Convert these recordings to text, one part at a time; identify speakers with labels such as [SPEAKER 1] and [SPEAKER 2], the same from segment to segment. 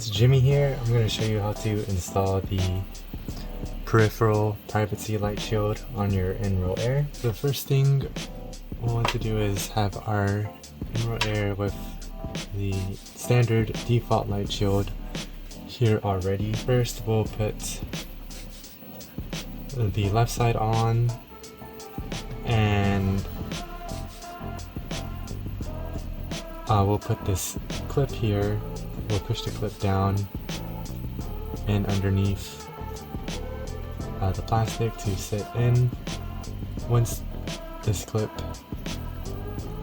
[SPEAKER 1] guys, Jimmy here. I'm going to show you how to install the Peripheral privacy light shield on your Nreal Air. The first thing we'll want to do is have our Nreal Air with the standard default light shield here already. First, we'll put the left side on, and we'll put this clip here. We'll push the clip down and underneath the plastic to sit in. Once this clip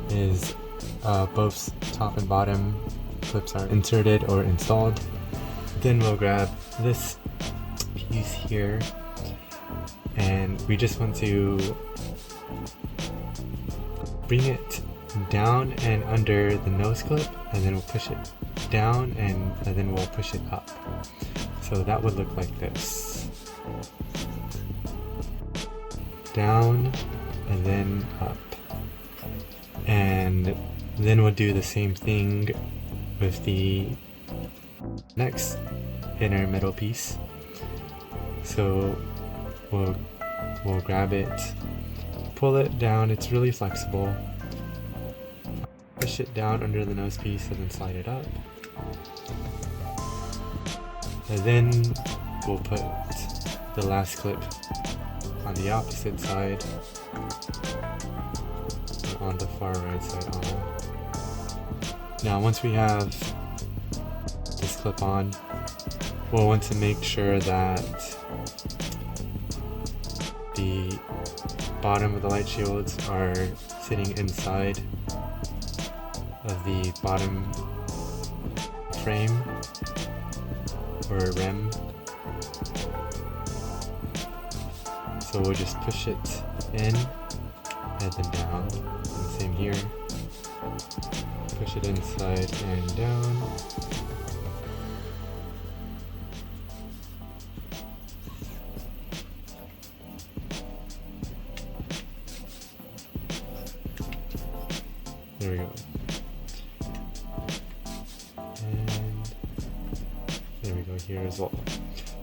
[SPEAKER 1] is both top and bottom clips are inserted or installed, then we'll grab this piece here, and we just want to bring it down and under the nose clip, and then we'll push it down and then we'll push it up. So that would look like this. Down and then up. And then we'll do the same thing with the next inner middle piece. So we'll grab it, pull it down, it's really flexible. Push it down under the nose piece and then slide it up. And then we'll put the last clip on the opposite side, or on the far right side on. Now once we have this clip on, we'll want to make sure that the bottom of the light shields are sitting inside of the bottom frame or rim. So we'll just push it in and then down, and same here. Push it inside and down. There we go. And there we go here as well.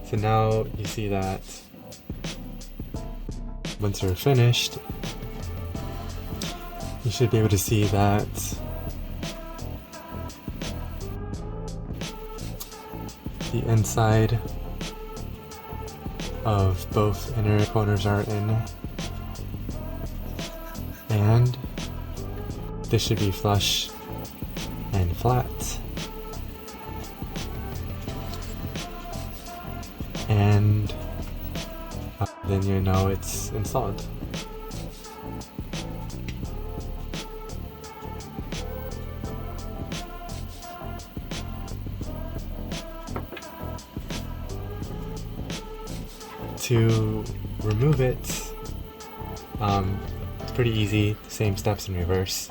[SPEAKER 1] So now you see that once you're finished, you should be able to see that the inside of both inner corners are in, and this should be flush and flat. And then you know it's installed. To remove it, it's pretty easy, the same steps in reverse.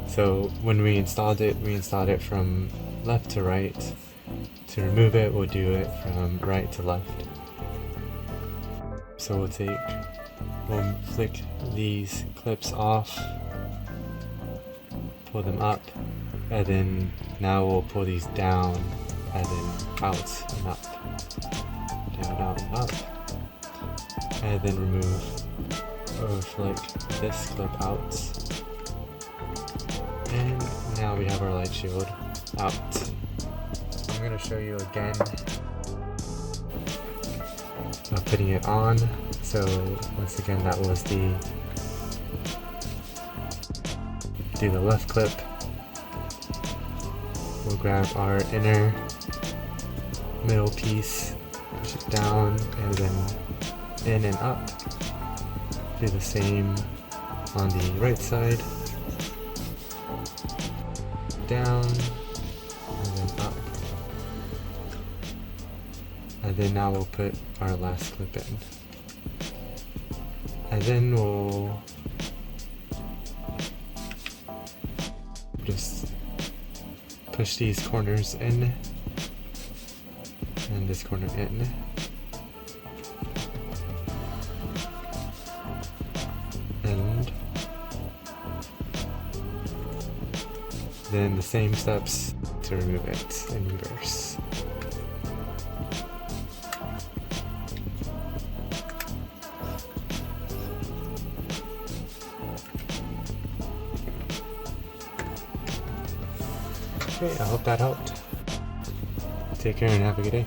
[SPEAKER 1] So when we installed it from left to right. To remove it, we'll do it from right to left. So we'll flick these clips off, pull them up, and then now we'll pull these down and then out and up, down, out, and up, and then remove or flick this clip out. And now we have our light shield out. I'm going to show you again putting it on. So once again, that was do the left clip. We'll grab our inner middle piece, push it down and then in and up. Do the same on the right side. Down and then up. And then now we'll put our last clip in. And then we'll just push these corners in and this corner in. And then the same steps to remove it in reverse. Okay, I hope that helped. Take care and have a good day.